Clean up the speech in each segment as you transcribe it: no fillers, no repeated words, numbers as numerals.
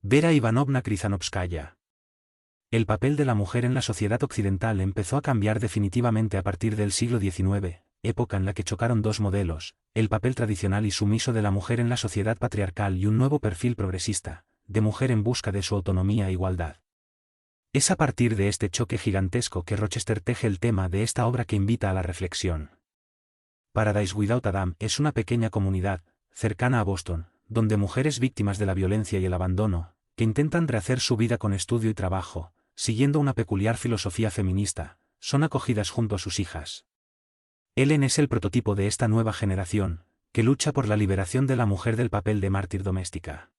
Vera Ivanovna Krizanovskaya. El papel de la mujer en la sociedad occidental empezó a cambiar definitivamente a partir del siglo XIX, época en la que chocaron dos modelos, el papel tradicional y sumiso de la mujer en la sociedad patriarcal y un nuevo perfil progresista, de mujer en busca de su autonomía e igualdad. Es a partir de este choque gigantesco que Rochester teje el tema de esta obra que invita a la reflexión. Paradise Without Adam es una pequeña comunidad, cercana a Boston, donde mujeres víctimas de la violencia y el abandono, que intentan rehacer su vida con estudio y trabajo, siguiendo una peculiar filosofía feminista, son acogidas junto a sus hijas. Ellen es el prototipo de esta nueva generación, que lucha por la liberación de la mujer del papel de mártir doméstica.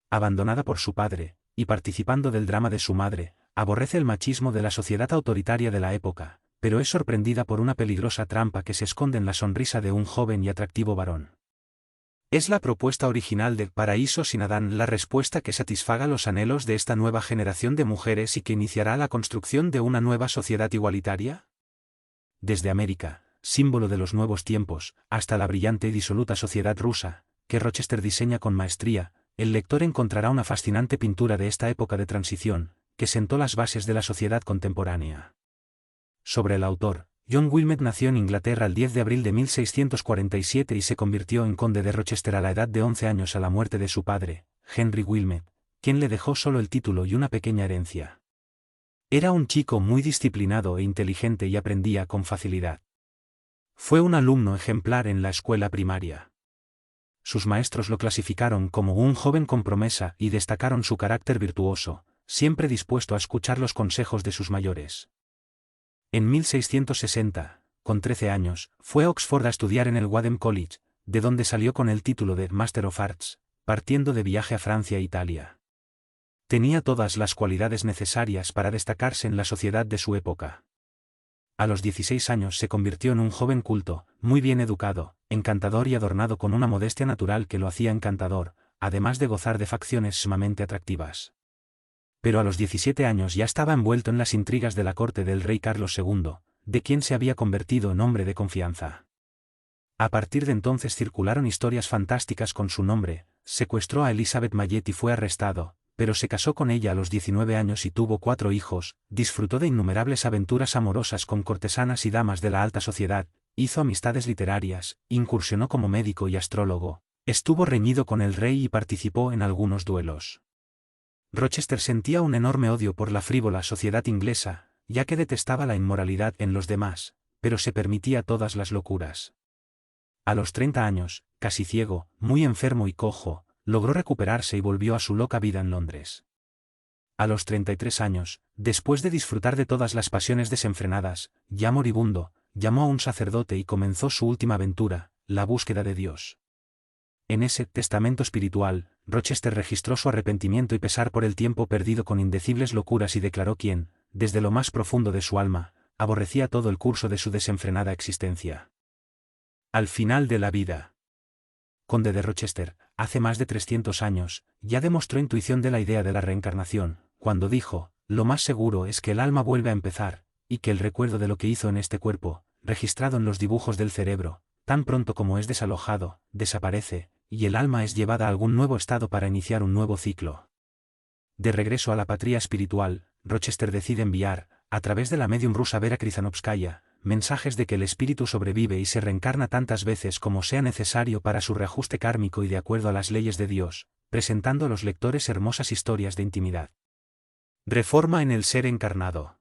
Abandonada por su padre, y participando del drama de su madre, aborrece el machismo de la sociedad autoritaria de la época, pero es sorprendida por una peligrosa trampa que se esconde en la sonrisa de un joven y atractivo varón. ¿Es la propuesta original de Paraíso sin Adán la respuesta que satisfaga los anhelos de esta nueva generación de mujeres y que iniciará la construcción de una nueva sociedad igualitaria? Desde América, símbolo de los nuevos tiempos, hasta la brillante y disoluta sociedad rusa, que Rochester diseña con maestría, el lector encontrará una fascinante pintura de esta época de transición, que sentó las bases de la sociedad contemporánea. Sobre el autor, John Wilmette nació en Inglaterra el 10 de abril de 1647 y se convirtió en conde de Rochester a la edad de 11 años a la muerte de su padre, Henry Wilmette, quien le dejó solo el título y una pequeña herencia. Era un chico muy disciplinado e inteligente y aprendía con facilidad. Fue un alumno ejemplar en la escuela primaria. Sus maestros lo clasificaron como un joven con promesa y destacaron su carácter virtuoso, siempre dispuesto a escuchar los consejos de sus mayores. En 1660, con 13 años, fue a Oxford a estudiar en el Wadham College, de donde salió con el título de Master of Arts, partiendo de viaje a Francia e Italia. Tenía todas las cualidades necesarias para destacarse en la sociedad de su época. A los 16 años se convirtió en un joven culto, muy bien educado, encantador y adornado con una modestia natural que lo hacía encantador, además de gozar de facciones sumamente atractivas. Pero a los 17 años ya estaba envuelto en las intrigas de la corte del rey Carlos II, de quien se había convertido en hombre de confianza. A partir de entonces circularon historias fantásticas con su nombre, secuestró a Elizabeth Mallet y fue arrestado, pero se casó con ella a los 19 años y tuvo 4 hijos, disfrutó de innumerables aventuras amorosas con cortesanas y damas de la alta sociedad, hizo amistades literarias, incursionó como médico y astrólogo, estuvo reñido con el rey y participó en algunos duelos. Rochester sentía un enorme odio por la frívola sociedad inglesa, ya que detestaba la inmoralidad en los demás, pero se permitía todas las locuras. A los 30 años, casi ciego, muy enfermo y cojo, logró recuperarse y volvió a su loca vida en Londres. A los 33 años, después de disfrutar de todas las pasiones desenfrenadas, ya moribundo, llamó a un sacerdote y comenzó su última aventura, la búsqueda de Dios. En ese testamento espiritual, Rochester registró su arrepentimiento y pesar por el tiempo perdido con indecibles locuras y declaró quién, desde lo más profundo de su alma, aborrecía todo el curso de su desenfrenada existencia. Al final de la vida. Conde de Rochester, hace más de 300 años, ya demostró intuición de la idea de la reencarnación, cuando dijo, lo más seguro es que el alma vuelve a empezar, y que el recuerdo de lo que hizo en este cuerpo, registrado en los dibujos del cerebro, tan pronto como es desalojado, desaparece, y el alma es llevada a algún nuevo estado para iniciar un nuevo ciclo. De regreso a la patria espiritual, Rochester decide enviar, a través de la medium rusa Vera Krizanovskaya, mensajes de que el espíritu sobrevive y se reencarna tantas veces como sea necesario para su reajuste kármico y de acuerdo a las leyes de Dios, presentando a los lectores hermosas historias de intimidad. Reforma en el ser encarnado.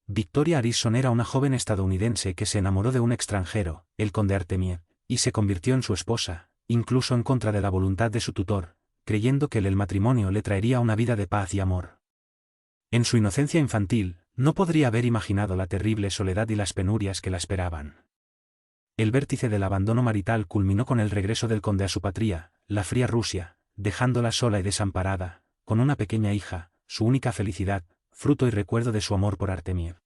Victoria Harrison era una joven estadounidense que se enamoró de un extranjero, el conde Artemiev, y se convirtió en su esposa, incluso en contra de la voluntad de su tutor, creyendo que el matrimonio le traería una vida de paz y amor. En su inocencia infantil, no podría haber imaginado la terrible soledad y las penurias que la esperaban. El vértice del abandono marital culminó con el regreso del conde a su patria, la fría Rusia, dejándola sola y desamparada, con una pequeña hija, su única felicidad, fruto y recuerdo de su amor por Artemiev.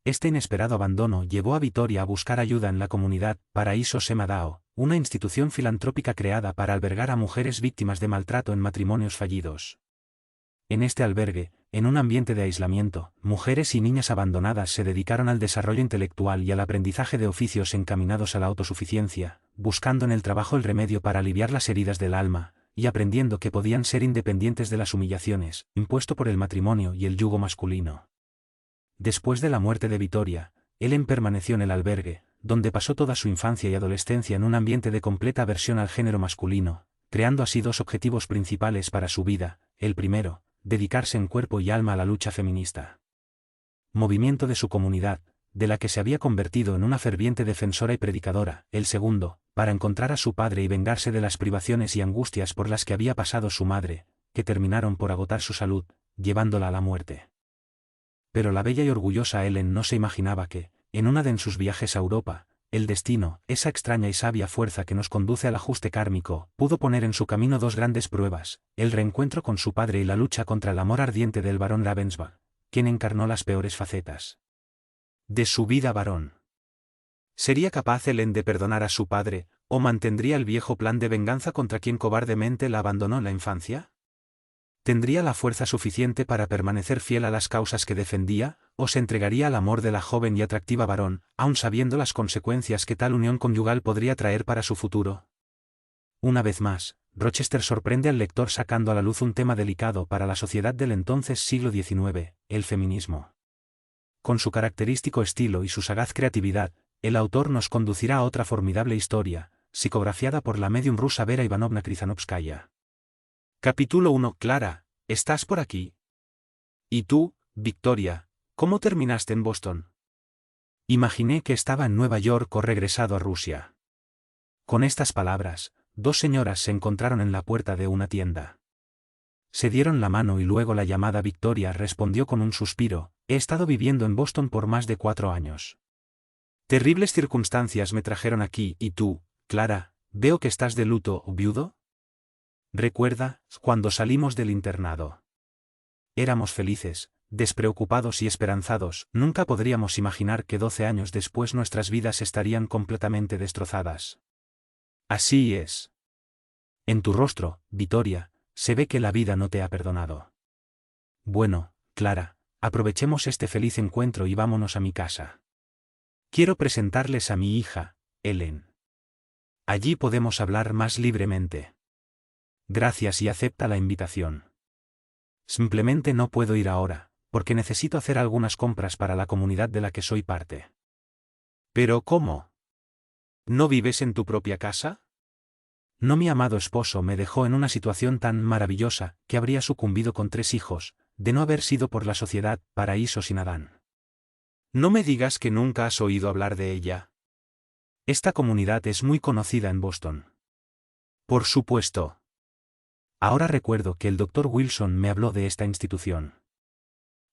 Este inesperado abandono llevó a Victoria a buscar ayuda en la comunidad Paraíso Semadao, una institución filantrópica creada para albergar a mujeres víctimas de maltrato en matrimonios fallidos. En este albergue, en un ambiente de aislamiento, mujeres y niñas abandonadas se dedicaron al desarrollo intelectual y al aprendizaje de oficios encaminados a la autosuficiencia, buscando en el trabajo el remedio para aliviar las heridas del alma, y aprendiendo que podían ser independientes de las humillaciones, impuesto por el matrimonio y el yugo masculino. Después de la muerte de Vittoria, Ellen permaneció en el albergue, donde pasó toda su infancia y adolescencia en un ambiente de completa aversión al género masculino, creando así dos objetivos principales para su vida: el primero, dedicarse en cuerpo y alma a la lucha feminista. Movimiento de su comunidad, de la que se había convertido en una ferviente defensora y predicadora; el segundo, para encontrar a su padre y vengarse de las privaciones y angustias por las que había pasado su madre, que terminaron por agotar su salud, llevándola a la muerte. Pero la bella y orgullosa Ellen no se imaginaba que, en una de sus viajes a Europa, el destino, esa extraña y sabia fuerza que nos conduce al ajuste kármico, pudo poner en su camino dos grandes pruebas: el reencuentro con su padre y la lucha contra el amor ardiente del barón Ravensburg, quien encarnó las peores facetas de su vida varón. ¿Sería capaz Ellen de perdonar a su padre, o mantendría el viejo plan de venganza contra quien cobardemente la abandonó en la infancia? ¿Tendría la fuerza suficiente para permanecer fiel a las causas que defendía, o se entregaría al amor de la joven y atractiva varón, aun sabiendo las consecuencias que tal unión conyugal podría traer para su futuro? Una vez más, Rochester sorprende al lector sacando a la luz un tema delicado para la sociedad del entonces siglo XIX, el feminismo. Con su característico estilo y su sagaz creatividad, el autor nos conducirá a otra formidable historia, psicografiada por la medium rusa Vera Ivanovna Krizanovskaya. Capítulo 1. Clara, ¿estás por aquí? ¿Y tú, Victoria, cómo terminaste en Boston? Imaginé que estaba en Nueva York o regresado a Rusia. Con estas palabras, dos señoras se encontraron en la puerta de una tienda. Se dieron la mano y luego la llamada Victoria respondió con un suspiro: he estado viviendo en Boston por más de 4 años. Terribles circunstancias me trajeron aquí. ¿Y tú, Clara, veo que estás de luto o viudo? Recuerda, cuando salimos del internado. Éramos felices, despreocupados y esperanzados. Nunca podríamos imaginar que 12 años después nuestras vidas estarían completamente destrozadas. Así es. En tu rostro, Vittoria, se ve que la vida no te ha perdonado. Bueno, Clara, aprovechemos este feliz encuentro y vámonos a mi casa. Quiero presentarles a mi hija, Ellen. Allí podemos hablar más libremente. Gracias y acepta la invitación. Simplemente no puedo ir ahora, porque necesito hacer algunas compras para la comunidad de la que soy parte. ¿Pero cómo? ¿No vives en tu propia casa? No, mi amado esposo me dejó en una situación tan maravillosa, que habría sucumbido con 3 hijos, de no haber sido por la sociedad, paraíso sin Adán. No me digas que nunca has oído hablar de ella. Esta comunidad es muy conocida en Boston. Por supuesto. Ahora recuerdo que el Dr. Wilson me habló de esta institución.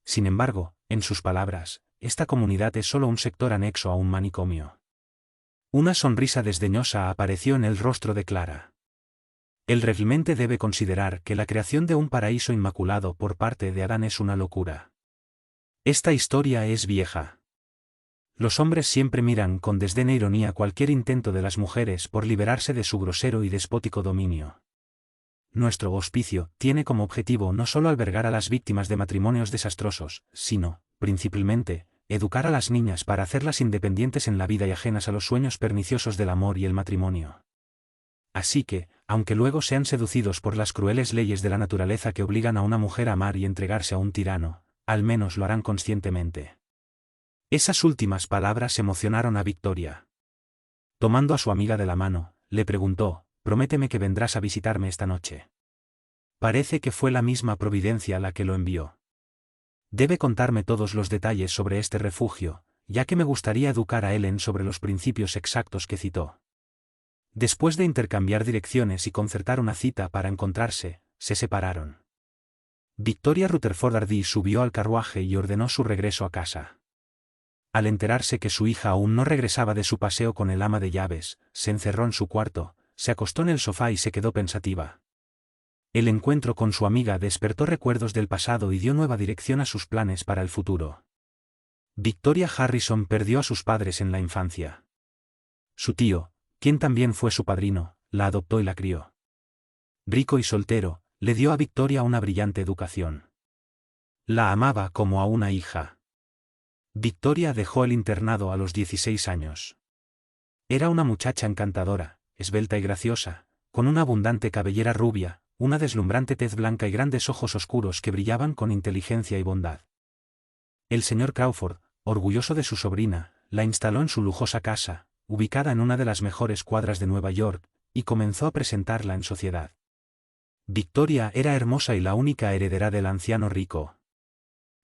Sin embargo, en sus palabras, esta comunidad es solo un sector anexo a un manicomio. Una sonrisa desdeñosa apareció en el rostro de Clara. El realmente debe considerar que la creación de un paraíso inmaculado por parte de Adán es una locura. Esta historia es vieja. Los hombres siempre miran con desdén e ironía cualquier intento de las mujeres por liberarse de su grosero y despótico dominio. Nuestro hospicio tiene como objetivo no solo albergar a las víctimas de matrimonios desastrosos, sino, principalmente, educar a las niñas para hacerlas independientes en la vida y ajenas a los sueños perniciosos del amor y el matrimonio. Así que, aunque luego sean seducidos por las crueles leyes de la naturaleza que obligan a una mujer a amar y entregarse a un tirano, al menos lo harán conscientemente. Esas últimas palabras emocionaron a Victoria. Tomando a su amiga de la mano, le preguntó: «Prométeme que vendrás a visitarme esta noche». Parece que fue la misma providencia la que lo envió. Debe contarme todos los detalles sobre este refugio, ya que me gustaría educar a Ellen sobre los principios exactos que citó. Después de intercambiar direcciones y concertar una cita para encontrarse, se separaron. Victoria Rutherford Hardy subió al carruaje y ordenó su regreso a casa. Al enterarse que su hija aún no regresaba de su paseo con el ama de llaves, se encerró en su cuarto, se acostó en el sofá y se quedó pensativa. El encuentro con su amiga despertó recuerdos del pasado y dio nueva dirección a sus planes para el futuro. Victoria Harrison perdió a sus padres en la infancia. Su tío, quien también fue su padrino, la adoptó y la crió. Rico y soltero, le dio a Victoria una brillante educación. La amaba como a una hija. Victoria dejó el internado a los 16 años. Era una muchacha encantadora, esbelta y graciosa, con una abundante cabellera rubia, una deslumbrante tez blanca y grandes ojos oscuros que brillaban con inteligencia y bondad. El señor Crawford, orgulloso de su sobrina, la instaló en su lujosa casa, ubicada en una de las mejores cuadras de Nueva York, y comenzó a presentarla en sociedad. Victoria era hermosa y la única heredera del anciano rico.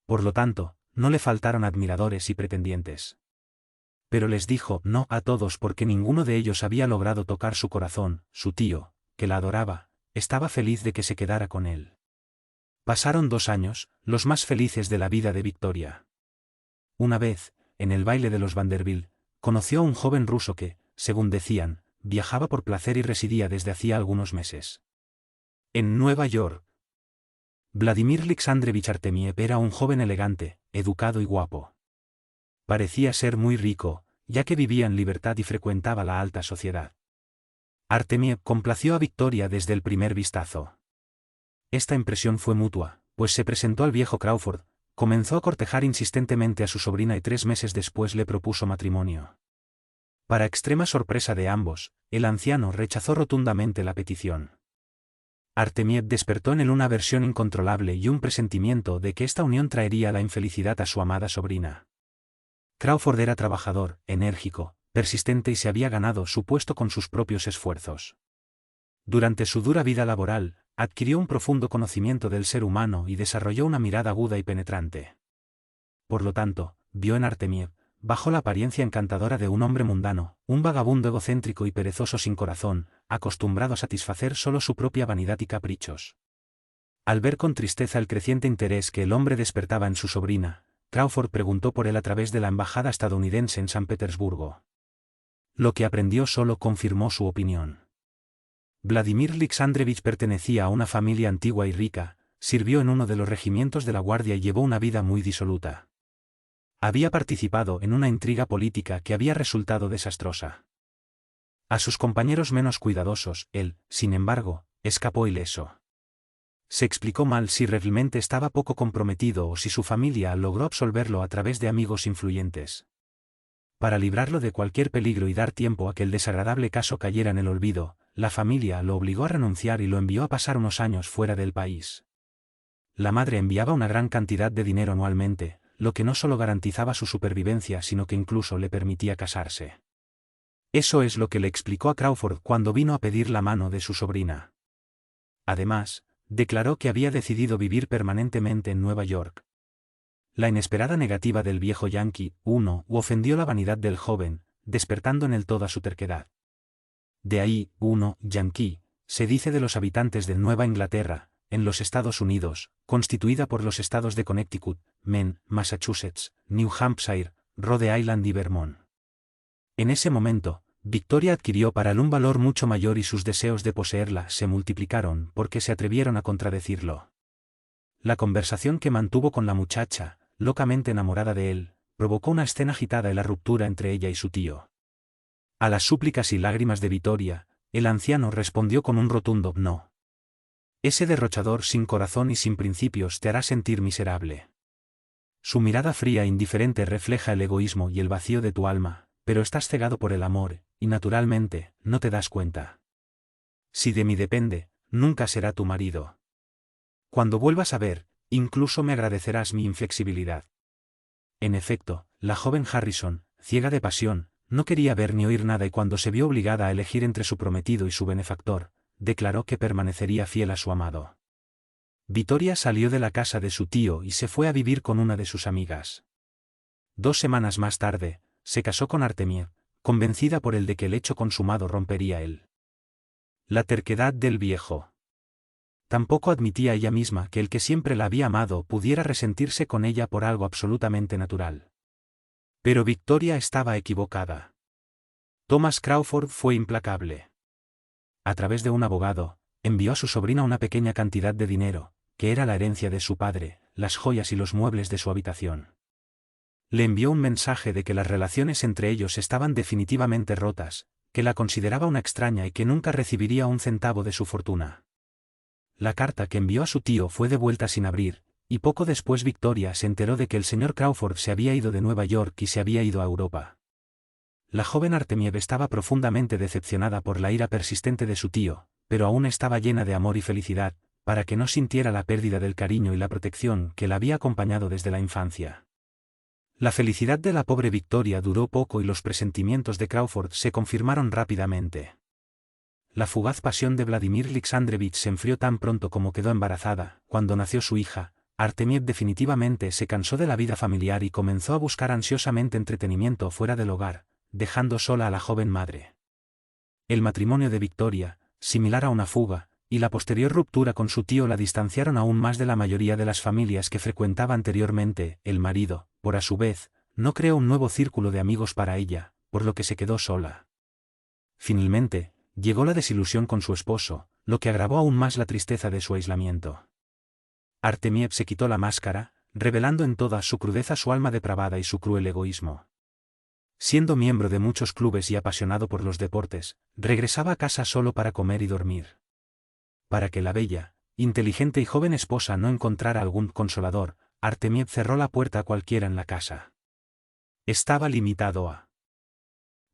Por lo tanto, no le faltaron admiradores y pretendientes. Pero les dijo no a todos porque ninguno de ellos había logrado tocar su corazón. Su tío, que la adoraba, estaba feliz de que se quedara con él. Pasaron 2 años, los más felices de la vida de Victoria. Una vez, en el baile de los Vanderbilt, conoció a un joven ruso que, según decían, viajaba por placer y residía desde hacía algunos meses en Nueva York. Vladimir Alexandrovich Artemiev era un joven elegante, educado y guapo. Parecía ser muy rico, ya que vivía en libertad y frecuentaba la alta sociedad. Artemiev complació a Victoria desde el primer vistazo. Esta impresión fue mutua, pues se presentó al viejo Crawford, comenzó a cortejar insistentemente a su sobrina y 3 meses después le propuso matrimonio. Para extrema sorpresa de ambos, el anciano rechazó rotundamente la petición. Artemiev despertó en él una aversión incontrolable y un presentimiento de que esta unión traería la infelicidad a su amada sobrina. Crawford era trabajador, enérgico, persistente y se había ganado su puesto con sus propios esfuerzos. Durante su dura vida laboral, adquirió un profundo conocimiento del ser humano y desarrolló una mirada aguda y penetrante. Por lo tanto, vio en Artemiev, bajo la apariencia encantadora de un hombre mundano, un vagabundo egocéntrico y perezoso sin corazón, acostumbrado a satisfacer solo su propia vanidad y caprichos. Al ver con tristeza el creciente interés que el hombre despertaba en su sobrina, Crawford preguntó por él a través de la embajada estadounidense en San Petersburgo. Lo que aprendió solo confirmó su opinión. Vladimir Alexandrovich pertenecía a una familia antigua y rica, sirvió en uno de los regimientos de la Guardia y llevó una vida muy disoluta. Había participado en una intriga política que había resultado desastrosa. A sus compañeros menos cuidadosos, él, sin embargo, escapó ileso. Se explicó mal si realmente estaba poco comprometido o si su familia logró absolverlo a través de amigos influyentes. Para librarlo de cualquier peligro y dar tiempo a que el desagradable caso cayera en el olvido, la familia lo obligó a renunciar y lo envió a pasar unos años fuera del país. La madre enviaba una gran cantidad de dinero anualmente, lo que no solo garantizaba su supervivencia sino que incluso le permitía casarse. Eso es lo que le explicó a Crawford cuando vino a pedir la mano de su sobrina. Además, declaró que había decidido vivir permanentemente en Nueva York. La inesperada negativa del viejo Yankee, ofendió la vanidad del joven, despertando en él toda su terquedad. De ahí, Yankee, se dice de los habitantes de Nueva Inglaterra, en los Estados Unidos, constituida por los estados de Connecticut, Maine, Massachusetts, New Hampshire, Rhode Island y Vermont. En ese momento, Victoria adquirió para él un valor mucho mayor y sus deseos de poseerla se multiplicaron porque se atrevieron a contradecirlo. La conversación que mantuvo con la muchacha, locamente enamorada de él, provocó una escena agitada y la ruptura entre ella y su tío. A las súplicas y lágrimas de Victoria, el anciano respondió con un rotundo no. Ese derrochador sin corazón y sin principios te hará sentir miserable. Su mirada fría e indiferente refleja el egoísmo y el vacío de tu alma, pero estás cegado por el amor, y naturalmente, no te das cuenta. Si de mí depende, nunca será tu marido. Cuando vuelvas a ver, incluso me agradecerás mi inflexibilidad. En efecto, la joven Harrison, ciega de pasión, no quería ver ni oír nada y cuando se vio obligada a elegir entre su prometido y su benefactor, declaró que permanecería fiel a su amado. Victoria salió de la casa de su tío y se fue a vivir con una de sus amigas. 2 semanas más tarde, se casó con Artemiev, convencida por él de que el hecho consumado rompería él. La terquedad del viejo. Tampoco admitía ella misma que el que siempre la había amado pudiera resentirse con ella por algo absolutamente natural. Pero Victoria estaba equivocada. Thomas Crawford fue implacable. A través de un abogado, envió a su sobrina una pequeña cantidad de dinero, que era la herencia de su padre, las joyas y los muebles de su habitación. Le envió un mensaje de que las relaciones entre ellos estaban definitivamente rotas, que la consideraba una extraña y que nunca recibiría un centavo de su fortuna. La carta que envió a su tío fue devuelta sin abrir, y poco después Victoria se enteró de que el señor Crawford se había ido de Nueva York y se había ido a Europa. La joven Artemiev estaba profundamente decepcionada por la ira persistente de su tío, pero aún estaba llena de amor y felicidad, para que no sintiera la pérdida del cariño y la protección que la había acompañado desde la infancia. La felicidad de la pobre Victoria duró poco y los presentimientos de Crawford se confirmaron rápidamente. La fugaz pasión de Vladimir Alexandrovich se enfrió tan pronto como quedó embarazada. Cuando nació su hija, Artemiev definitivamente se cansó de la vida familiar y comenzó a buscar ansiosamente entretenimiento fuera del hogar, dejando sola a la joven madre. El matrimonio de Victoria, similar a una fuga, y la posterior ruptura con su tío la distanciaron aún más de la mayoría de las familias que frecuentaba anteriormente. El marido, por a su vez, no creó un nuevo círculo de amigos para ella, por lo que se quedó sola. Finalmente, llegó la desilusión con su esposo, lo que agravó aún más la tristeza de su aislamiento. Artemiev se quitó la máscara, revelando en toda su crudeza su alma depravada y su cruel egoísmo. Siendo miembro de muchos clubes y apasionado por los deportes, regresaba a casa solo para comer y dormir. Para que la bella, inteligente y joven esposa no encontrara algún consolador, Artemiev cerró la puerta a cualquiera en la casa. Estaba limitado a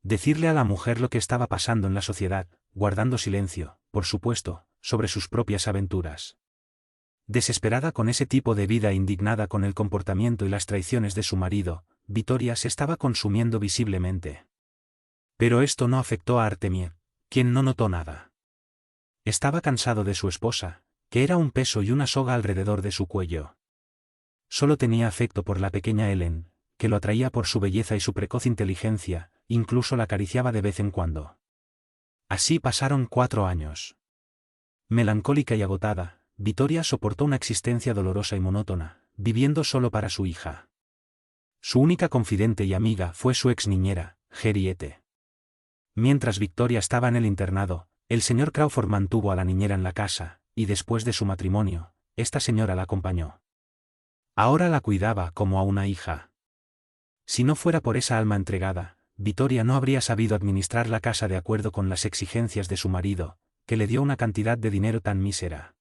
decirle a la mujer lo que estaba pasando en la sociedad, guardando silencio, por supuesto, sobre sus propias aventuras. Desesperada con ese tipo de vida e indignada con el comportamiento y las traiciones de su marido, Victoria se estaba consumiendo visiblemente. Pero esto no afectó a Artemiev, quien no notó nada. Estaba cansado de su esposa, que era un peso y una soga alrededor de su cuello. Solo tenía afecto por la pequeña Helen, que lo atraía por su belleza y su precoz inteligencia, incluso la acariciaba de vez en cuando. Así pasaron 4 años. Melancólica y agotada, Victoria soportó una existencia dolorosa y monótona, viviendo solo para su hija. Su única confidente y amiga fue su ex niñera, Henriette. Mientras Victoria estaba en el internado, el señor Crawford mantuvo a la niñera en la casa, y después de su matrimonio, esta señora la acompañó. Ahora la cuidaba como a una hija. Si no fuera por esa alma entregada, Victoria no habría sabido administrar la casa de acuerdo con las exigencias de su marido, que le dio una cantidad de dinero tan mísera.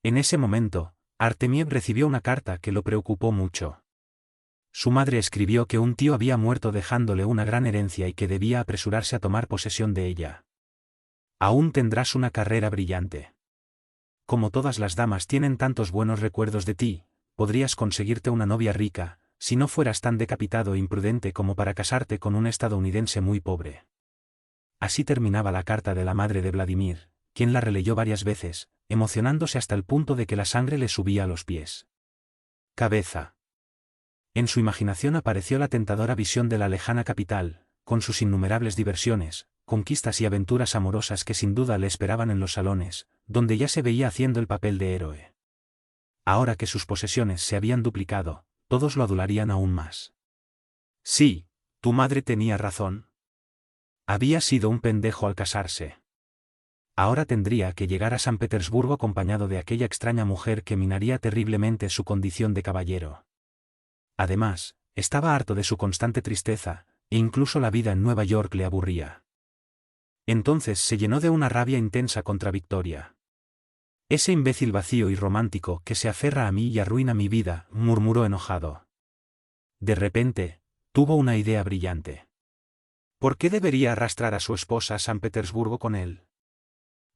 En ese momento, Artemiev recibió una carta que lo preocupó mucho. Su madre escribió que un tío había muerto dejándole una gran herencia y que debía apresurarse a tomar posesión de ella. Aún tendrás una carrera brillante. Como todas las damas tienen tantos buenos recuerdos de ti, podrías conseguirte una novia rica, si no fueras tan decapitado e imprudente como para casarte con un estadounidense muy pobre. Así terminaba la carta de la madre de Vladimir, quien la releyó varias veces, emocionándose hasta el punto de que la sangre le subía a los pies. Cabeza. En su imaginación apareció la tentadora visión de la lejana capital, con sus innumerables diversiones, conquistas y aventuras amorosas que sin duda le esperaban en los salones, donde ya se veía haciendo el papel de héroe. Ahora que sus posesiones se habían duplicado, todos lo adularían aún más. Sí, tu madre tenía razón. Había sido un pendejo al casarse. Ahora tendría que llegar a San Petersburgo acompañado de aquella extraña mujer que minaría terriblemente su condición de caballero. Además, estaba harto de su constante tristeza, e incluso la vida en Nueva York le aburría. Entonces se llenó de una rabia intensa contra Victoria. Ese imbécil vacío y romántico que se aferra a mí y arruina mi vida, murmuró enojado. De repente, tuvo una idea brillante. ¿Por qué debería arrastrar a su esposa a San Petersburgo con él?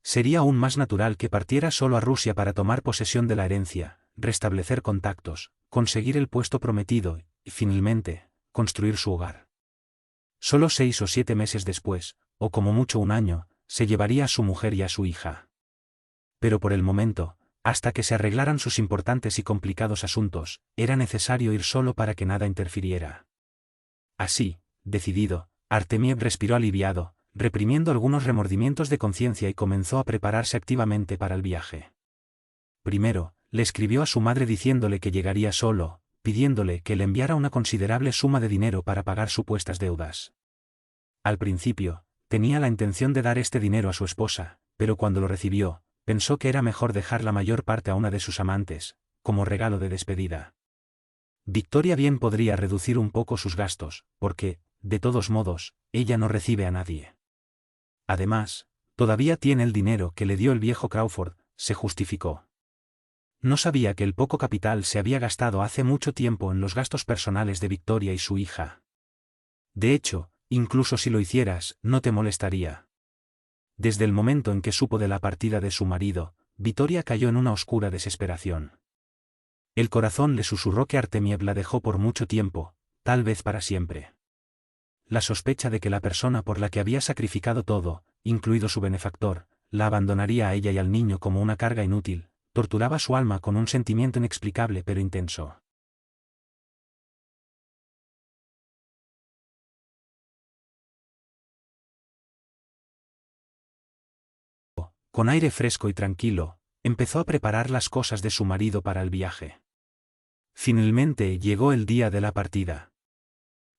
Sería aún más natural que partiera solo a Rusia para tomar posesión de la herencia, restablecer contactos, conseguir el puesto prometido y, finalmente, construir su hogar. Solo 6 o 7 meses después, o como mucho un año, se llevaría a su mujer y a su hija. Pero por el momento, hasta que se arreglaran sus importantes y complicados asuntos, era necesario ir solo para que nada interfiriera. Así, decidido, Artemiev respiró aliviado, reprimiendo algunos remordimientos de conciencia y comenzó a prepararse activamente para el viaje. Primero, le escribió a su madre diciéndole que llegaría solo, pidiéndole que le enviara una considerable suma de dinero para pagar supuestas deudas. Al principio, tenía la intención de dar este dinero a su esposa, pero cuando lo recibió, pensó que era mejor dejar la mayor parte a una de sus amantes, como regalo de despedida. Victoria bien podría reducir un poco sus gastos, porque, de todos modos, ella no recibe a nadie. Además, todavía tiene el dinero que le dio el viejo Crawford, se justificó. No sabía que el poco capital se había gastado hace mucho tiempo en los gastos personales de Victoria y su hija. De hecho, incluso si lo hicieras, no te molestaría. Desde el momento en que supo de la partida de su marido, Vittoria cayó en una oscura desesperación. El corazón le susurró que Artemiev la dejó por mucho tiempo, tal vez para siempre. La sospecha de que la persona por la que había sacrificado todo, incluido su benefactor, la abandonaría a ella y al niño como una carga inútil, torturaba su alma con un sentimiento inexplicable pero intenso. Con aire fresco y tranquilo, empezó a preparar las cosas de su marido para el viaje. Finalmente llegó el día de la partida.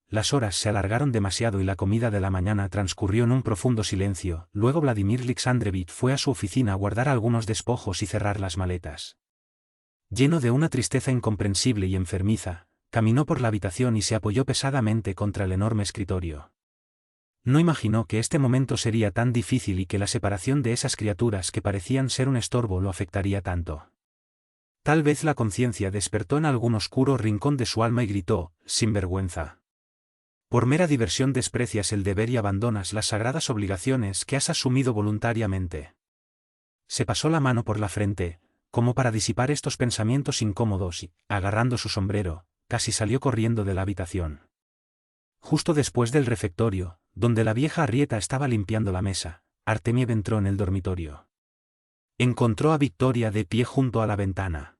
Las horas se alargaron demasiado y la comida de la mañana transcurrió en un profundo silencio. Luego Vladimir Alexandrovich fue a su oficina a guardar algunos despojos y cerrar las maletas. Lleno de una tristeza incomprensible y enfermiza, caminó por la habitación y se apoyó pesadamente contra el enorme escritorio. No imaginó que este momento sería tan difícil y que la separación de esas criaturas que parecían ser un estorbo lo afectaría tanto. Tal vez la conciencia despertó en algún oscuro rincón de su alma y gritó, sin vergüenza. Por mera diversión desprecias el deber y abandonas las sagradas obligaciones que has asumido voluntariamente. Se pasó la mano por la frente, como para disipar estos pensamientos incómodos y, agarrando su sombrero, casi salió corriendo de la habitación. Justo después del refectorio, donde la vieja Arrieta estaba limpiando la mesa, Artemiev entró en el dormitorio. Encontró a Victoria de pie junto a la ventana.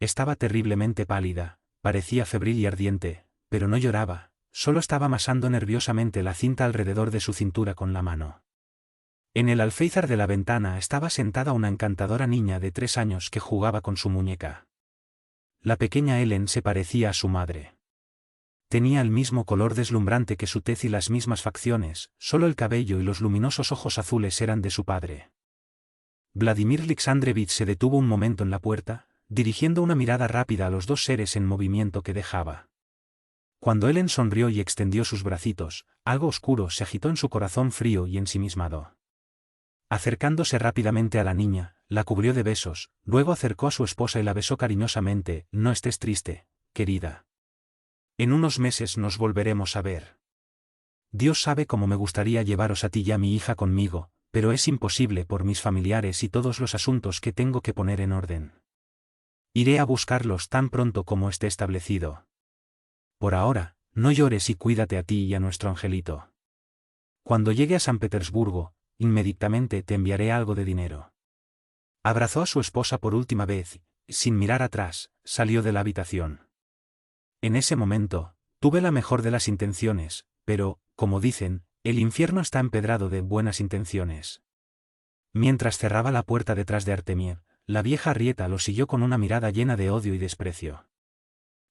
Estaba terriblemente pálida, parecía febril y ardiente, pero no lloraba, solo estaba amasando nerviosamente la cinta alrededor de su cintura con la mano. En el alféizar de la ventana estaba sentada una encantadora niña de 3 años que jugaba con su muñeca. La pequeña Helen se parecía a su madre. Tenía el mismo color deslumbrante que su tez y las mismas facciones, solo el cabello y los luminosos ojos azules eran de su padre. Vladimir Alexandrovich se detuvo un momento en la puerta, dirigiendo una mirada rápida a los dos seres en movimiento que dejaba. Cuando Helen sonrió y extendió sus bracitos, algo oscuro se agitó en su corazón frío y ensimismado. Acercándose rápidamente a la niña, la cubrió de besos, luego acercó a su esposa y la besó cariñosamente. No estés triste, querida. En unos meses nos volveremos a ver. Dios sabe cómo me gustaría llevaros a ti y a mi hija conmigo, pero es imposible por mis familiares y todos los asuntos que tengo que poner en orden. Iré a buscarlos tan pronto como esté establecido. Por ahora, no llores y cuídate a ti y a nuestro angelito. Cuando llegue a San Petersburgo, inmediatamente te enviaré algo de dinero. Abrazó a su esposa por última vez y, sin mirar atrás, salió de la habitación. En ese momento, tuve la mejor de las intenciones, pero, como dicen, el infierno está empedrado de buenas intenciones. Mientras cerraba la puerta detrás de Artemiev, la vieja Arrieta lo siguió con una mirada llena de odio y desprecio.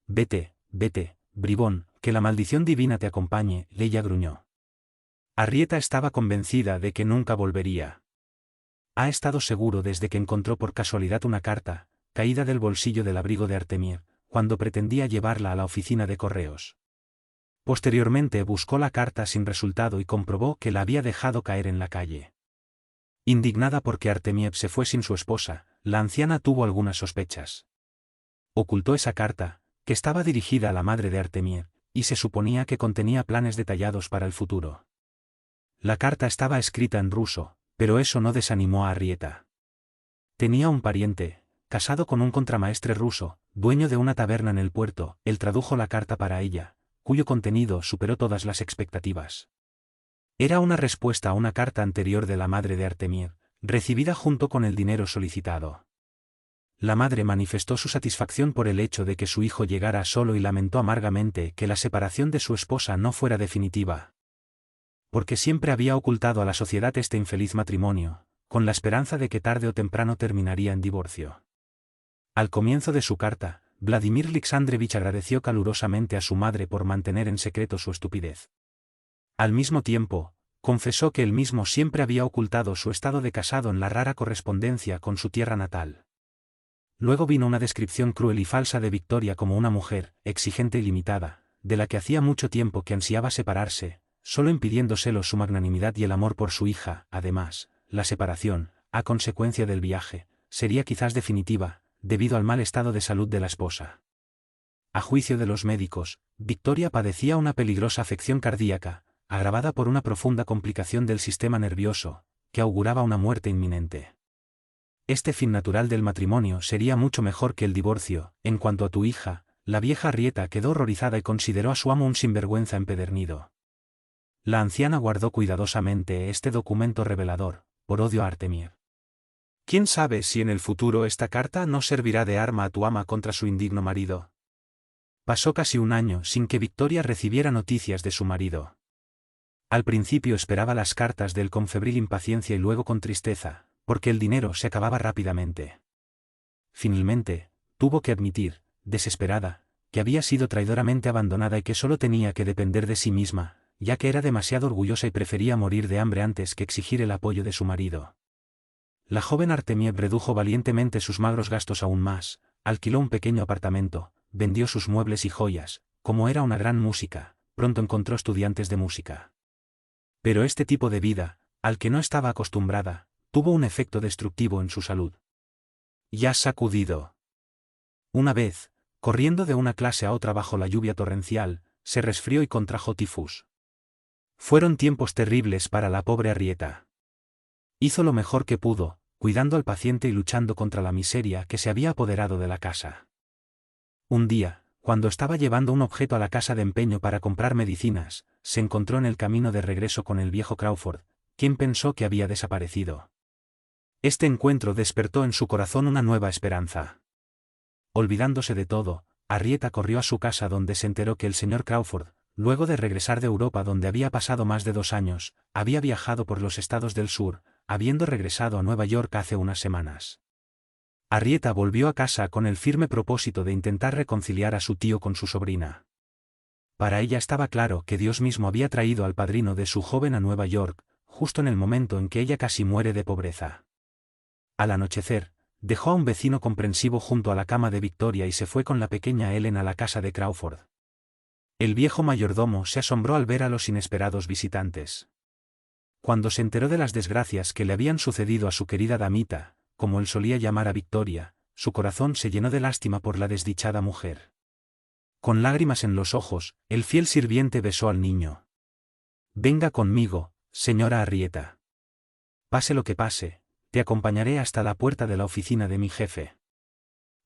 Vete, vete, bribón, que la maldición divina te acompañe, ella gruñó. Arrieta estaba convencida de que nunca volvería. Ha estado seguro desde que encontró por casualidad una carta, caída del bolsillo del abrigo de Artemiev, cuando pretendía llevarla a la oficina de correos. Posteriormente buscó la carta sin resultado y comprobó que la había dejado caer en la calle. Indignada porque Artemiev se fue sin su esposa, la anciana tuvo algunas sospechas. Ocultó esa carta, que estaba dirigida a la madre de Artemiev, y se suponía que contenía planes detallados para el futuro. La carta estaba escrita en ruso, pero eso no desanimó a Arrieta. Tenía un pariente, casado con un contramaestre ruso, dueño de una taberna en el puerto. Él tradujo la carta para ella, cuyo contenido superó todas las expectativas. Era una respuesta a una carta anterior de la madre de Artemiev, recibida junto con el dinero solicitado. La madre manifestó su satisfacción por el hecho de que su hijo llegara solo y lamentó amargamente que la separación de su esposa no fuera definitiva. Porque siempre había ocultado a la sociedad este infeliz matrimonio, con la esperanza de que tarde o temprano terminaría en divorcio. Al comienzo de su carta, Vladimir Alexandrovich agradeció calurosamente a su madre por mantener en secreto su estupidez. Al mismo tiempo, confesó que él mismo siempre había ocultado su estado de casado en la rara correspondencia con su tierra natal. Luego vino una descripción cruel y falsa de Victoria como una mujer, exigente y limitada, de la que hacía mucho tiempo que ansiaba separarse, solo impidiéndoselos su magnanimidad y el amor por su hija. Además, la separación, a consecuencia del viaje, sería quizás definitiva, debido al mal estado de salud de la esposa. A juicio de los médicos, Victoria padecía una peligrosa afección cardíaca, agravada por una profunda complicación del sistema nervioso, que auguraba una muerte inminente. Este fin natural del matrimonio sería mucho mejor que el divorcio. En cuanto a tu hija, la vieja Arrieta quedó horrorizada y consideró a su amo un sinvergüenza empedernido. La anciana guardó cuidadosamente este documento revelador, por odio a Artemiev. ¿Quién sabe si en el futuro esta carta no servirá de arma a tu ama contra su indigno marido? Pasó casi un año sin que Victoria recibiera noticias de su marido. Al principio esperaba las cartas de él con febril impaciencia y luego con tristeza, porque el dinero se acababa rápidamente. Finalmente, tuvo que admitir, desesperada, que había sido traidoramente abandonada y que solo tenía que depender de sí misma, ya que era demasiado orgullosa y prefería morir de hambre antes que exigir el apoyo de su marido. La joven Artemiev redujo valientemente sus magros gastos aún más, alquiló un pequeño apartamento, vendió sus muebles y joyas. Como era una gran música, pronto encontró estudiantes de música. Pero este tipo de vida, al que no estaba acostumbrada, tuvo un efecto destructivo en su salud. Ya sacudido. Una vez, corriendo de una clase a otra bajo la lluvia torrencial, se resfrió y contrajo tifus. Fueron tiempos terribles para la pobre Arrieta. Hizo lo mejor que pudo, cuidando al paciente y luchando contra la miseria que se había apoderado de la casa. Un día, cuando estaba llevando un objeto a la casa de empeño para comprar medicinas, se encontró en el camino de regreso con el viejo Crawford, quien pensó que había desaparecido. Este encuentro despertó en su corazón una nueva esperanza. Olvidándose de todo, Arrieta corrió a su casa donde se enteró que el señor Crawford, luego de regresar de Europa donde había pasado más de 2 años, había viajado por los estados del sur, habiendo regresado a Nueva York hace unas semanas. Arrieta volvió a casa con el firme propósito de intentar reconciliar a su tío con su sobrina. Para ella estaba claro que Dios mismo había traído al padrino de su joven a Nueva York, justo en el momento en que ella casi muere de pobreza. Al anochecer, dejó a un vecino comprensivo junto a la cama de Victoria y se fue con la pequeña Ellen a la casa de Crawford. El viejo mayordomo se asombró al ver a los inesperados visitantes. Cuando se enteró de las desgracias que le habían sucedido a su querida damita, como él solía llamar a Victoria, su corazón se llenó de lástima por la desdichada mujer. Con lágrimas en los ojos, el fiel sirviente besó al niño. «Venga conmigo, señora Arrieta. Pase lo que pase, te acompañaré hasta la puerta de la oficina de mi jefe.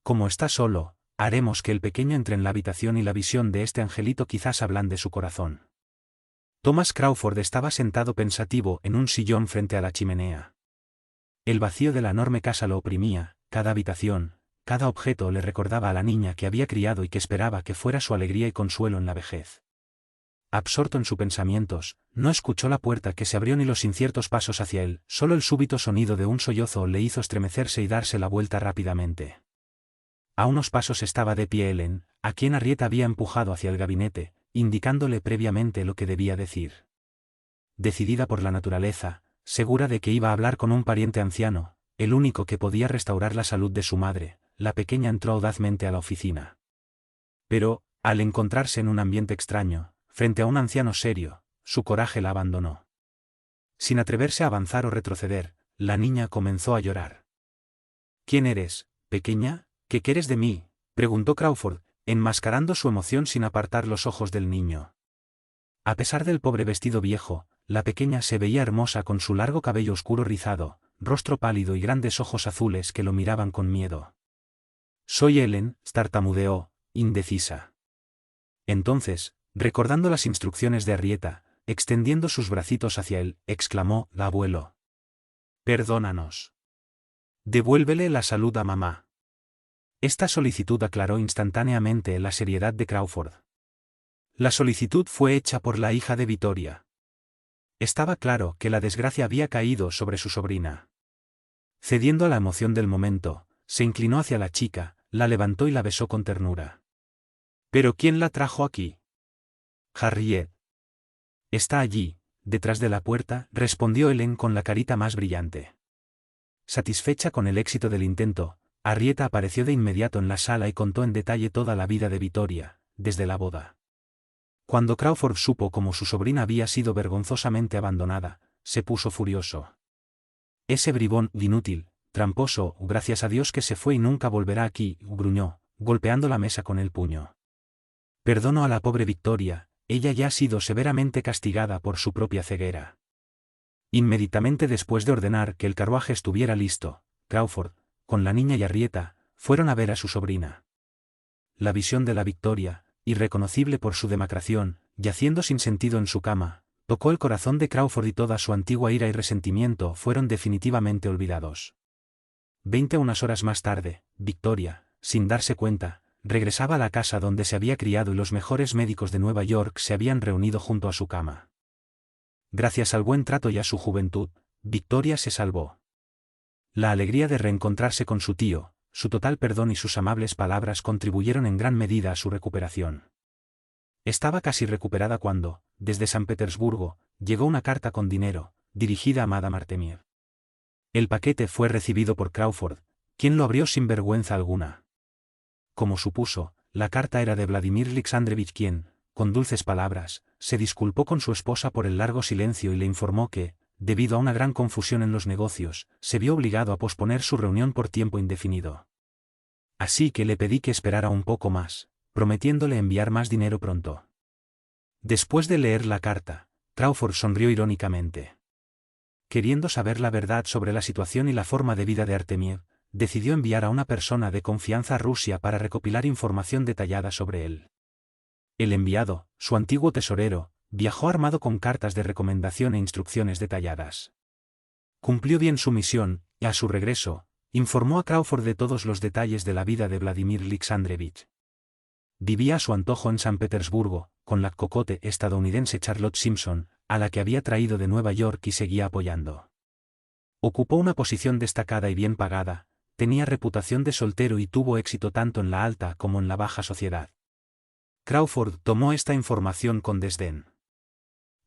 Como está solo, haremos que el pequeño entre en la habitación y la visión de este angelito quizás ablande su corazón». Thomas Crawford estaba sentado pensativo en un sillón frente a la chimenea. El vacío de la enorme casa lo oprimía, cada habitación, cada objeto le recordaba a la niña que había criado y que esperaba que fuera su alegría y consuelo en la vejez. Absorto en sus pensamientos, no escuchó la puerta que se abrió ni los inciertos pasos hacia él, solo el súbito sonido de un sollozo le hizo estremecerse y darse la vuelta rápidamente. A unos pasos estaba de pie Ellen, a quien Arrieta había empujado hacia el gabinete, indicándole previamente lo que debía decir. Decidida por la naturaleza, segura de que iba a hablar con un pariente anciano, el único que podía restaurar la salud de su madre, la pequeña entró audazmente a la oficina. Pero, al encontrarse en un ambiente extraño, frente a un anciano serio, su coraje la abandonó. Sin atreverse a avanzar o retroceder, la niña comenzó a llorar. «¿Quién eres, pequeña? ¿Qué quieres de mí?», preguntó Crawford, enmascarando su emoción sin apartar los ojos del niño. A pesar del pobre vestido viejo, la pequeña se veía hermosa con su largo cabello oscuro rizado, rostro pálido y grandes ojos azules que lo miraban con miedo. «Soy Ellen», tartamudeó, indecisa. Entonces, recordando las instrucciones de Arrieta, extendiendo sus bracitos hacia él, exclamó: «Abuelo. Perdónanos. Devuélvele la salud a mamá». Esta solicitud aclaró instantáneamente la seriedad de Crawford. La solicitud fue hecha por la hija de Victoria. Estaba claro que la desgracia había caído sobre su sobrina. Cediendo a la emoción del momento, se inclinó hacia la chica, la levantó y la besó con ternura. «¿Pero quién la trajo aquí?» «Harriet. Está allí, detrás de la puerta», respondió Ellen con la carita más brillante. Satisfecha con el éxito del intento, Arrieta apareció de inmediato en la sala y contó en detalle toda la vida de Victoria, desde la boda. Cuando Crawford supo cómo su sobrina había sido vergonzosamente abandonada, se puso furioso. «Ese bribón inútil, tramposo, gracias a Dios que se fue y nunca volverá aquí», gruñó, golpeando la mesa con el puño. «Perdono a la pobre Victoria, ella ya ha sido severamente castigada por su propia ceguera». Inmediatamente después de ordenar que el carruaje estuviera listo, Crawford, con la niña y Arrieta, fueron a ver a su sobrina. La visión de la Victoria, irreconocible por su demacración, yaciendo sin sentido en su cama, tocó el corazón de Crawford y toda su antigua ira y resentimiento fueron definitivamente olvidados. 21 horas más tarde, Victoria, sin darse cuenta, regresaba a la casa donde se había criado y los mejores médicos de Nueva York se habían reunido junto a su cama. Gracias al buen trato y a su juventud, Victoria se salvó. La alegría de reencontrarse con su tío, su total perdón y sus amables palabras contribuyeron en gran medida a su recuperación. Estaba casi recuperada cuando, desde San Petersburgo, llegó una carta con dinero, dirigida a Madame Artemiev. El paquete fue recibido por Crawford, quien lo abrió sin vergüenza alguna. Como supuso, la carta era de Vladimir Alexandrovich quien, con dulces palabras, se disculpó con su esposa por el largo silencio y le informó que, debido a una gran confusión en los negocios, se vio obligado a posponer su reunión por tiempo indefinido. Así que le pedí que esperara un poco más, prometiéndole enviar más dinero pronto. Después de leer la carta, Crawford sonrió irónicamente. Queriendo saber la verdad sobre la situación y la forma de vida de Artemiev, decidió enviar a una persona de confianza a Rusia para recopilar información detallada sobre él. El enviado, su antiguo tesorero, viajó armado con cartas de recomendación e instrucciones detalladas. Cumplió bien su misión, y a su regreso, informó a Crawford de todos los detalles de la vida de Vladimir Alexandrovich. Vivía a su antojo en San Petersburgo, con la cocote estadounidense Charlotte Simpson, a la que había traído de Nueva York y seguía apoyando. Ocupó una posición destacada y bien pagada, tenía reputación de soltero y tuvo éxito tanto en la alta como en la baja sociedad. Crawford tomó esta información con desdén.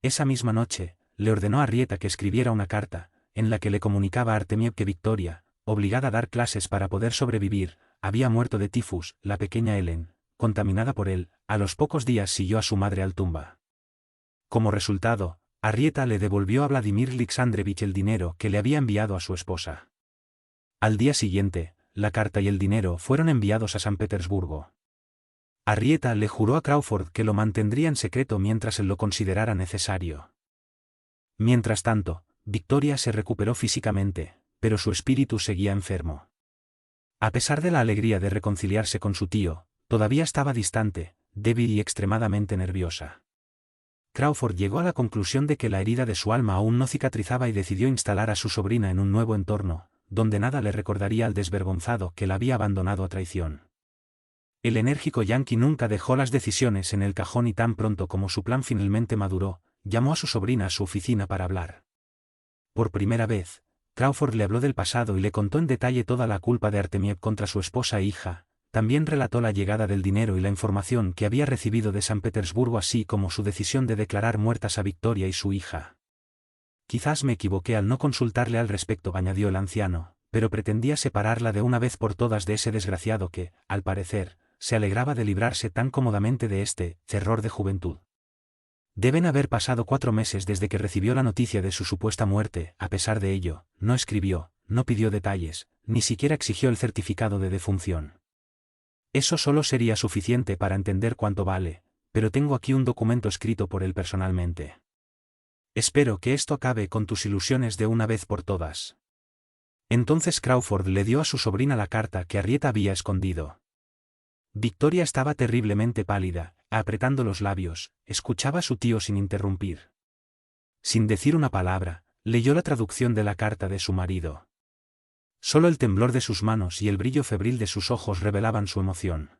Esa misma noche, le ordenó a Arrieta que escribiera una carta, en la que le comunicaba a Artemiev que Victoria, obligada a dar clases para poder sobrevivir, había muerto de tifus. La pequeña Helen, contaminada por él, a los pocos días siguió a su madre al tumba. Como resultado, Arrieta le devolvió a Vladimir Alexandrovich el dinero que le había enviado a su esposa. Al día siguiente, la carta y el dinero fueron enviados a San Petersburgo. Arrieta le juró a Crawford que lo mantendría en secreto mientras él lo considerara necesario. Mientras tanto, Victoria se recuperó físicamente, pero su espíritu seguía enfermo. A pesar de la alegría de reconciliarse con su tío, todavía estaba distante, débil y extremadamente nerviosa. Crawford llegó a la conclusión de que la herida de su alma aún no cicatrizaba y decidió instalar a su sobrina en un nuevo entorno, donde nada le recordaría al desvergonzado que la había abandonado a traición. El enérgico yanqui nunca dejó las decisiones en el cajón y tan pronto como su plan finalmente maduró, llamó a su sobrina a su oficina para hablar. Por primera vez, Crawford le habló del pasado y le contó en detalle toda la culpa de Artemiev contra su esposa e hija, también relató la llegada del dinero y la información que había recibido de San Petersburgo así como su decisión de declarar muertas a Victoria y su hija. Quizás me equivoqué al no consultarle al respecto, añadió el anciano, pero pretendía separarla de una vez por todas de ese desgraciado que, al parecer, se alegraba de librarse tan cómodamente de este terror de juventud. Deben haber pasado 4 meses desde que recibió la noticia de su supuesta muerte. A pesar de ello, no escribió, no pidió detalles, ni siquiera exigió el certificado de defunción. Eso solo sería suficiente para entender cuánto vale, pero tengo aquí un documento escrito por él personalmente. Espero que esto acabe con tus ilusiones de una vez por todas. Entonces Crawford le dio a su sobrina la carta que Arrieta había escondido. Victoria estaba terriblemente pálida, apretando los labios, escuchaba a su tío sin interrumpir. Sin decir una palabra, leyó la traducción de la carta de su marido. Solo el temblor de sus manos y el brillo febril de sus ojos revelaban su emoción.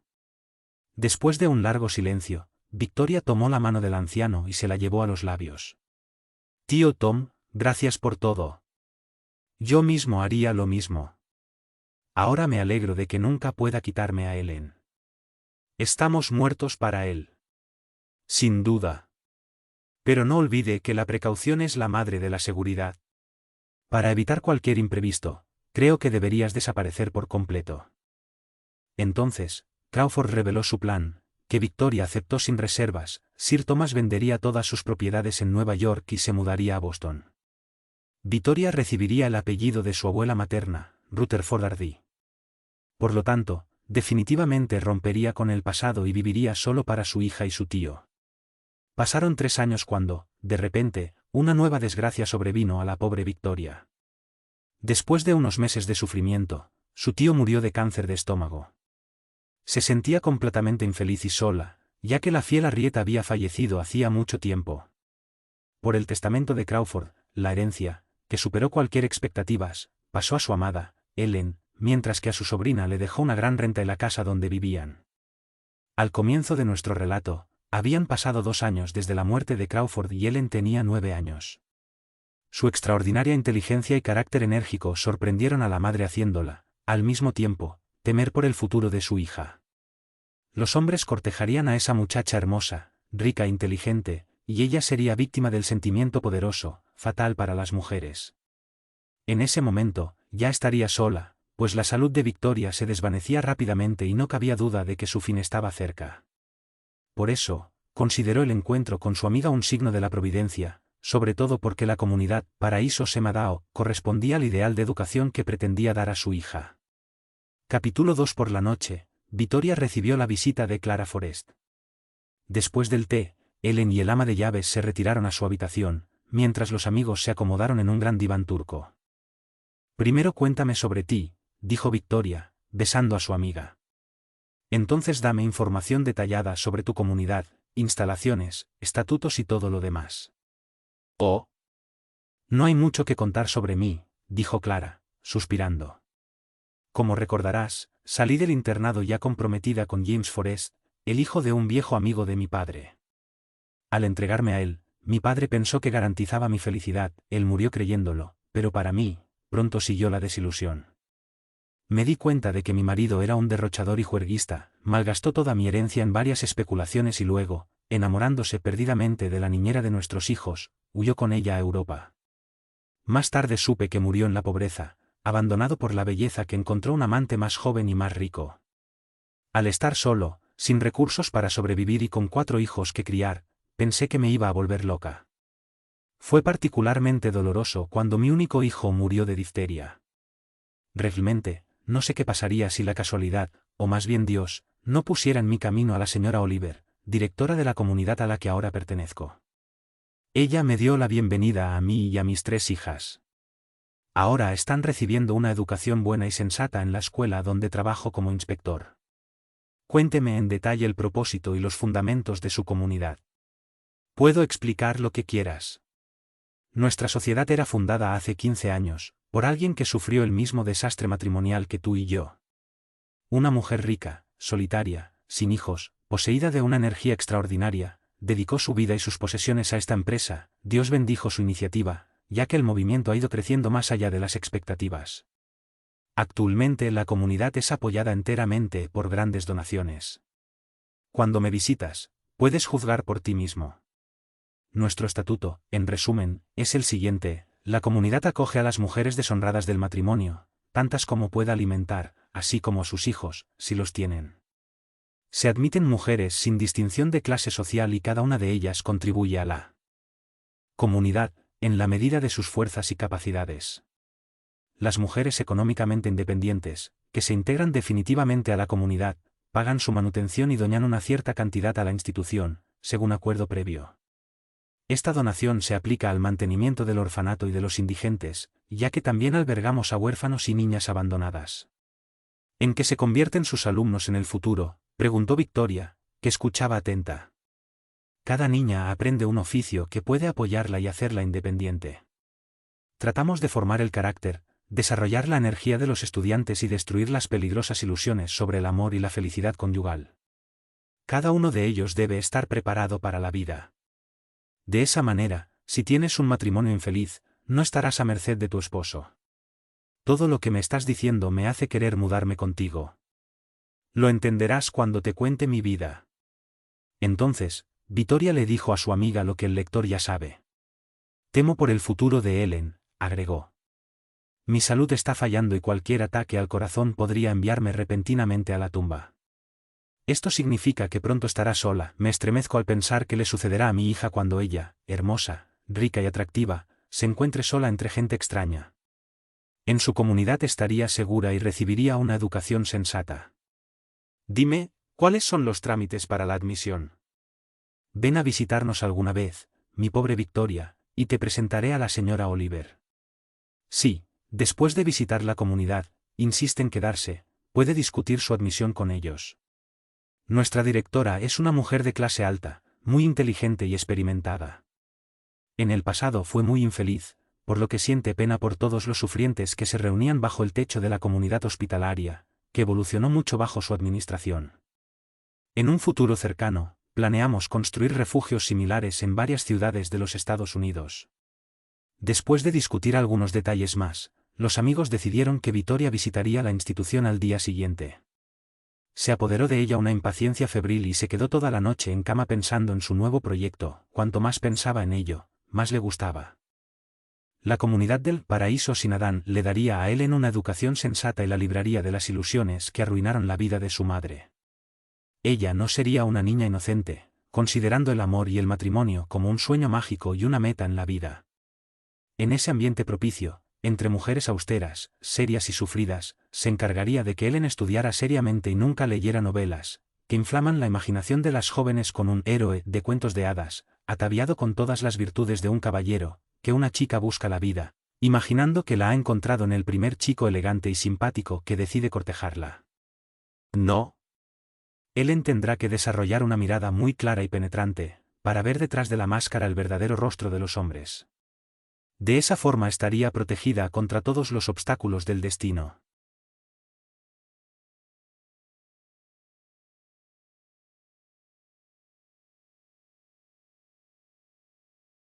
Después de un largo silencio, Victoria tomó la mano del anciano y se la llevó a los labios. Tío Tom, gracias por todo. Yo mismo haría lo mismo. Ahora me alegro de que nunca pueda quitarme a Helen. Estamos muertos para él. Sin duda. Pero no olvide que la precaución es la madre de la seguridad. Para evitar cualquier imprevisto, creo que deberías desaparecer por completo. Entonces, Crawford reveló su plan, que Victoria aceptó sin reservas. Sir Thomas vendería todas sus propiedades en Nueva York y se mudaría a Boston. Victoria recibiría el apellido de su abuela materna, Rutherford Hardy. Por lo tanto, definitivamente rompería con el pasado y viviría solo para su hija y su tío. Pasaron 3 años cuando, de repente, una nueva desgracia sobrevino a la pobre Victoria. Después de unos meses de sufrimiento, su tío murió de cáncer de estómago. Se sentía completamente infeliz y sola, ya que la fiel Harriet había fallecido hacía mucho tiempo. Por el testamento de Crawford, la herencia, que superó cualquier expectativas, pasó a su amada, Ellen, mientras que a su sobrina le dejó una gran renta en la casa donde vivían. Al comienzo de nuestro relato, habían pasado 2 años desde la muerte de Crawford y Ellen tenía 9 años. Su extraordinaria inteligencia y carácter enérgico sorprendieron a la madre haciéndola, al mismo tiempo, temer por el futuro de su hija. Los hombres cortejarían a esa muchacha hermosa, rica e inteligente, y ella sería víctima del sentimiento poderoso, fatal para las mujeres. En ese momento, ya estaría sola, pues la salud de Victoria se desvanecía rápidamente y no cabía duda de que su fin estaba cerca. Por eso, consideró el encuentro con su amiga un signo de la providencia, sobre todo porque la comunidad Paraíso Semadao correspondía al ideal de educación que pretendía dar a su hija. Capítulo 2. Por la noche, Victoria recibió la visita de Clara Forrest. Después del té, Ellen y el ama de llaves se retiraron a su habitación, mientras los amigos se acomodaron en un gran diván turco. Primero cuéntame sobre ti, dijo Victoria, besando a su amiga. Entonces dame información detallada sobre tu comunidad, instalaciones, estatutos y todo lo demás. Oh. No hay mucho que contar sobre mí, dijo Clara, suspirando. Como recordarás, salí del internado ya comprometida con James Forrest, el hijo de un viejo amigo de mi padre. Al entregarme a él, mi padre pensó que garantizaba mi felicidad, él murió creyéndolo, pero para mí, pronto siguió la desilusión. Me di cuenta de que mi marido era un derrochador y juerguista, malgastó toda mi herencia en varias especulaciones y luego, enamorándose perdidamente de la niñera de nuestros hijos, huyó con ella a Europa. Más tarde supe que murió en la pobreza, abandonado por la belleza que encontró un amante más joven y más rico. Al estar solo, sin recursos para sobrevivir y con 4 hijos que criar, pensé que me iba a volver loca. Fue particularmente doloroso cuando mi único hijo murió de difteria. Realmente, no sé qué pasaría si la casualidad, o más bien Dios, no pusiera en mi camino a la señora Oliver, directora de la comunidad a la que ahora pertenezco. Ella me dio la bienvenida a mí y a mis 3 hijas. Ahora están recibiendo una educación buena y sensata en la escuela donde trabajo como inspector. Cuénteme en detalle el propósito y los fundamentos de su comunidad. Puedo explicar lo que quieras. Nuestra sociedad era fundada hace 15 años, por alguien que sufrió el mismo desastre matrimonial que tú y yo. Una mujer rica, solitaria, sin hijos, poseída de una energía extraordinaria, dedicó su vida y sus posesiones a esta empresa. Dios bendijo su iniciativa, ya que el movimiento ha ido creciendo más allá de las expectativas. Actualmente la comunidad es apoyada enteramente por grandes donaciones. Cuando me visitas, puedes juzgar por ti mismo. Nuestro estatuto, en resumen, es el siguiente: la comunidad acoge a las mujeres deshonradas del matrimonio, tantas como pueda alimentar, así como a sus hijos, si los tienen. Se admiten mujeres sin distinción de clase social y cada una de ellas contribuye a la comunidad, en la medida de sus fuerzas y capacidades. Las mujeres económicamente independientes, que se integran definitivamente a la comunidad, pagan su manutención y donan una cierta cantidad a la institución, según acuerdo previo. Esta donación se aplica al mantenimiento del orfanato y de los indigentes, ya que también albergamos a huérfanos y niñas abandonadas. ¿En qué se convierten sus alumnos en el futuro?, preguntó Victoria, que escuchaba atenta. Cada niña aprende un oficio que puede apoyarla y hacerla independiente. Tratamos de formar el carácter, desarrollar la energía de los estudiantes y destruir las peligrosas ilusiones sobre el amor y la felicidad conyugal. Cada uno de ellos debe estar preparado para la vida. De esa manera, si tienes un matrimonio infeliz, no estarás a merced de tu esposo. Todo lo que me estás diciendo me hace querer mudarme contigo. Lo entenderás cuando te cuente mi vida. Entonces, Victoria le dijo a su amiga lo que el lector ya sabe. Temo por el futuro de Ellen, agregó. Mi salud está fallando y cualquier ataque al corazón podría enviarme repentinamente a la tumba. Esto significa que pronto estará sola. Me estremezco al pensar qué le sucederá a mi hija cuando ella, hermosa, rica y atractiva, se encuentre sola entre gente extraña. En su comunidad estaría segura y recibiría una educación sensata. Dime, ¿cuáles son los trámites para la admisión? Ven a visitarnos alguna vez, mi pobre Victoria, y te presentaré a la señora Oliver. Sí, después de visitar la comunidad, insiste en quedarse, puede discutir su admisión con ellos. Nuestra directora es una mujer de clase alta, muy inteligente y experimentada. En el pasado fue muy infeliz, por lo que siente pena por todos los sufrientes que se reunían bajo el techo de la comunidad hospitalaria, que evolucionó mucho bajo su administración. En un futuro cercano, planeamos construir refugios similares en varias ciudades de los Estados Unidos. Después de discutir algunos detalles más, los amigos decidieron que Victoria visitaría la institución al día siguiente. Se apoderó de ella una impaciencia febril y se quedó toda la noche en cama pensando en su nuevo proyecto. Cuanto más pensaba en ello, más le gustaba. La comunidad del paraíso sin Adán le daría a Ellen una educación sensata y la libraría de las ilusiones que arruinaron la vida de su madre. Ella no sería una niña inocente, considerando el amor y el matrimonio como un sueño mágico y una meta en la vida. En ese ambiente propicio, entre mujeres austeras, serias y sufridas, se encargaría de que Ellen estudiara seriamente y nunca leyera novelas, que inflaman la imaginación de las jóvenes con un héroe de cuentos de hadas, ataviado con todas las virtudes de un caballero, que una chica busca la vida, imaginando que la ha encontrado en el primer chico elegante y simpático que decide cortejarla. No. Ellen tendrá que desarrollar una mirada muy clara y penetrante, para ver detrás de la máscara el verdadero rostro de los hombres. De esa forma estaría protegida contra todos los obstáculos del destino.